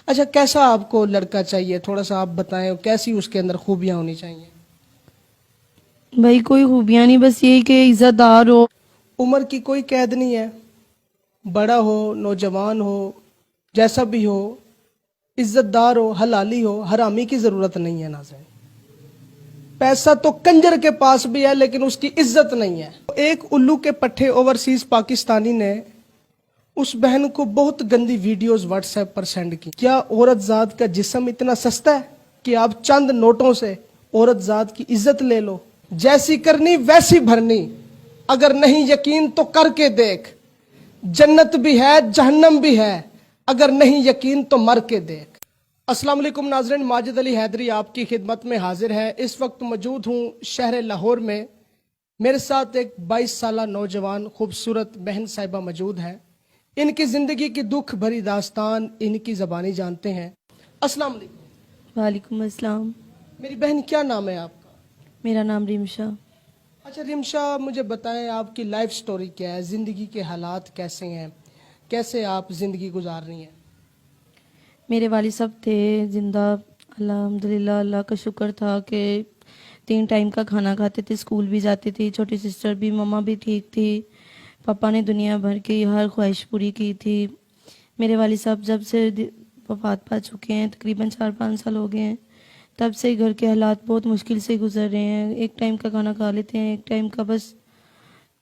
اچھا کیسا آپ کو لڑکا چاہیے، تھوڑا سا آپ بتائیں، کیسی اس کے اندر خوبیاں ہونی چاہیے؟ بھائی کوئی خوبیاں نہیں، بس یہی کہ عزت دار ہو. عمر کی کوئی قید نہیں ہے، بڑا ہو نوجوان ہو جیسا بھی ہو، عزت دار ہو، حلالی ہو، حرامی کی ضرورت نہیں ہے ناظرین. پیسہ تو کنجر کے پاس بھی ہے لیکن اس کی عزت نہیں ہے. ایک الو کے پٹھے اوورسیز پاکستانی نے اس بہن کو بہت گندی ویڈیوز واٹس ایپ پر سینڈ کی. کیا عورت ذات کا جسم اتنا سستا ہے کہ آپ چند نوٹوں سے عورت ذات کی عزت لے لو؟ جیسی کرنی ویسی بھرنی، اگر نہیں یقین تو کر کے دیکھ. جنت بھی ہے جہنم بھی ہے، اگر نہیں یقین تو مر کے دیکھ. السلام علیکم ناظرین، ماجد علی حیدری آپ کی خدمت میں حاضر ہے. اس وقت موجود ہوں شہر لاہور میں. میرے ساتھ ایک 22 سالہ نوجوان خوبصورت بہن صاحبہ موجود ہے. ان کی زندگی کی دکھ بھری داستان ان کی زبانی جانتے ہیں. السلام علیکم. وعلیکم السلام. میری بہن کیا نام ہے آپ کا؟ میرا نام ریمشا. اچھا ریمشا، مجھے بتائیں آپ کی لائف سٹوری کیا ہے، زندگی کے حالات کیسے ہیں، کیسے آپ زندگی گزار رہی ہیں؟ میرے والد صاحب تھے زندہ، الحمدللہ، اللہ کا شکر تھا کہ 3 ٹائم کا کھانا کھاتے تھے، اسکول بھی جاتی تھی، چھوٹی سسٹر بھی، مما بھی ٹھیک تھی. پاپا نے دنیا بھر کی ہر خواہش پوری کی تھی. میرے والد صاحب جب سے وفات پا چکے ہیں، تقریباً 4-5 سال ہو گئے ہیں، تب سے گھر کے حالات بہت مشکل سے گزر رہے ہیں. 1 ٹائم کا کھانا کھا لیتے ہیں، 1 ٹائم کا بس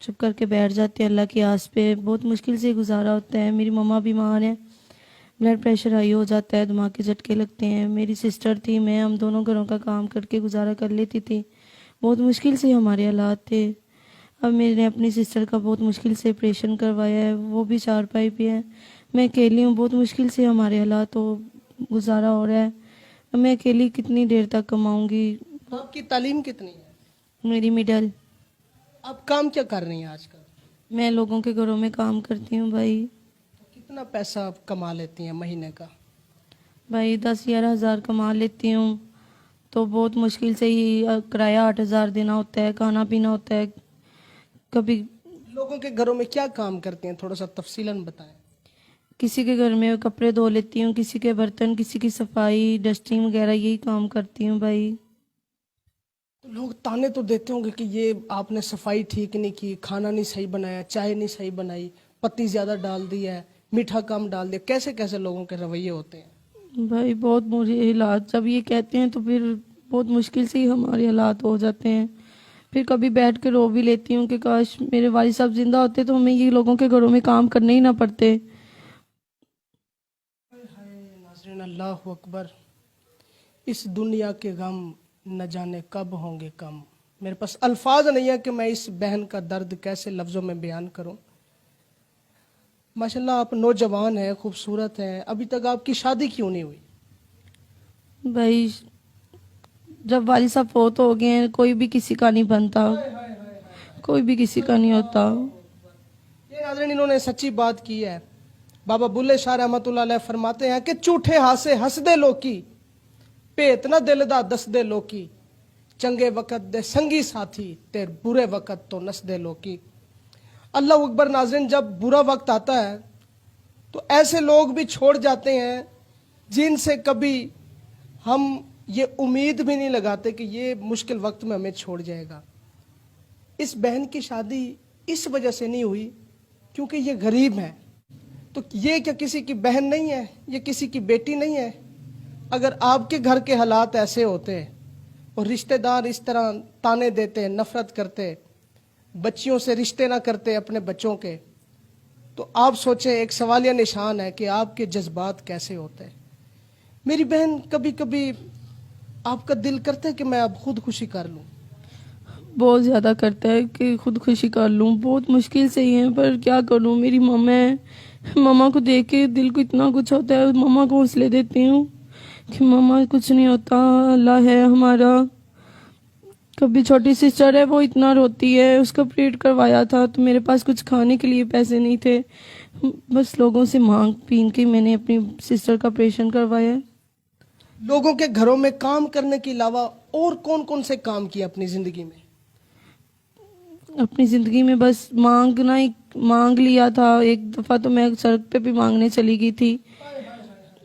چپ کر کے بیٹھ جاتے ہیں اللہ کی آس پہ. بہت مشکل سے گزارا ہوتا ہے. میری مما بیمار ہیں، بلڈ پریشر ہائی ہو جاتا ہے، دماغ کے جھٹکے لگتے ہیں. میری سسٹر تھی، ہم دونوں گھروں کا کام کر کے گزارا کر لیتی تھی. بہت مشکل سے ہمارے حالات تھے. اب میں نے اپنی سسٹر کا بہت مشکل سے آپریشن کروایا ہے، وہ بھی 4 پائی پہ ہے. میں اکیلی ہوں، بہت مشکل سے ہمارے حالات گزارا ہو رہا ہے. اب میں اکیلی کتنی دیر تک کماؤں گی؟ آپ کی تعلیم کتنی ہے؟ میری مڈل. آپ کام کیا کر رہی ہیں آج کل؟ میں لوگوں کے گھروں میں کام کرتی ہوں بھائی. کتنا پیسہ آپ کما لیتی ہیں مہینے کا؟ بھائی 10-11 ہزار کما لیتی ہوں، تو بہت مشکل سے ہی کرایہ 8 ہزار دینا ہوتا ہے، کھانا پینا ہوتا ہے. کبھی لوگوں کے گھروں میں کیا کام کرتی ہیں، تھوڑا سا تفصیلاً بتائیں. کسی کے گھر میں کپڑے دھو لیتی ہوں، کسی کے برتن، کسی کی صفائی، ڈسٹنگ وغیرہ، یہی کام کرتی ہوں بھائی. لوگ تانے تو دیتے ہوں گے کہ یہ آپ نے صفائی ٹھیک نہیں کی، کھانا نہیں صحیح بنایا، چائے نہیں صحیح بنائی، پتی زیادہ ڈال دی ہے، میٹھا کم ڈال دیا. کیسے کیسے لوگوں کے رویے ہوتے ہیں؟ بھائی بہت برے حالات، جب یہ کہتے ہیں تو پھر بہت مشکل سے ہی ہمارے حالات ہو جاتے ہیں. پھر کبھی بیٹھ کے رو بھی لیتی ہوں کہ کاش میرے والد صاحب زندہ ہوتے تو ہمیں یہ لوگوں کے گھروں میں کام کرنے ہی نہ پڑتے. ناظرین اللہ اکبر. اس دنیا کے غم نہ جانے کب ہوں گے کم. میرے پاس الفاظ نہیں ہے کہ میں اس بہن کا درد کیسے لفظوں میں بیان کروں. ماشاءاللہ آپ نوجوان ہیں، خوبصورت ہیں، ابھی تک آپ کی شادی کیوں نہیں ہوئی؟ بھائی جب والد صاحب فوت ہو گئے ہیں، کوئی بھی کسی کا نہیں بنتا، کوئی بھی کسی کا نہیں ہوتا. یہ ناظرین انہوں نے سچی بات کی ہے. بابا بلے شاہ رحمۃ اللہ علیہ فرماتے ہیں کہ جھوٹے ہاسے ہس دے لوکی، پیت نہ دل دا دس دے لوکی، چنگے وقت دے سنگی ساتھی، تیر برے وقت تو نس دے لوکی. اللہ اکبر. ناظرین جب برا وقت آتا ہے تو ایسے لوگ بھی چھوڑ جاتے ہیں جن سے کبھی ہم یہ امید بھی نہیں لگاتے کہ یہ مشکل وقت میں ہمیں چھوڑ جائے گا. اس بہن کی شادی اس وجہ سے نہیں ہوئی کیونکہ یہ غریب ہیں. تو یہ کیا کسی کی بہن نہیں ہے؟ یہ کسی کی بیٹی نہیں ہے؟ اگر آپ کے گھر کے حالات ایسے ہوتے اور رشتہ دار اس طرح تانے دیتے، نفرت کرتے، بچیوں سے رشتے نہ کرتے اپنے بچوں کے، تو آپ سوچیں، ایک سوالیہ نشان ہے کہ آپ کے جذبات کیسے ہوتے ہیں. میری بہن کبھی کبھی آپ کا دل کرتا ہے کہ میں اب خودکشی کر لوں؟ بہت زیادہ کرتا ہے کہ خودکشی کر لوں. بہت مشکل سے ہی ہے، پر کیا کروں، میری ماما ہے. ماما کو دیکھ کے دل کو اتنا کچھ ہوتا ہے، ماما کو حوصلے دیتی ہوں کہ ماما کچھ نہیں ہوتا، اللہ ہے ہمارا. کبھی چھوٹی سسٹر ہے، وہ اتنا روتی ہے، اس کا پیریڈ کروایا تھا تو میرے پاس کچھ کھانے کے لیے پیسے نہیں تھے، بس لوگوں سے مانگ پین کے میں نے اپنی سسٹر کا آپریشن کروایا ہے. لوگوں کے گھروں میں کام کرنے کے علاوہ اور کون کون سے کام کیے اپنی زندگی میں؟ اپنی زندگی میں بس مانگنا ہی مانگ لیا تھا. ایک دفعہ تو میں سڑک پہ بھی مانگنے چلی گئی تھی.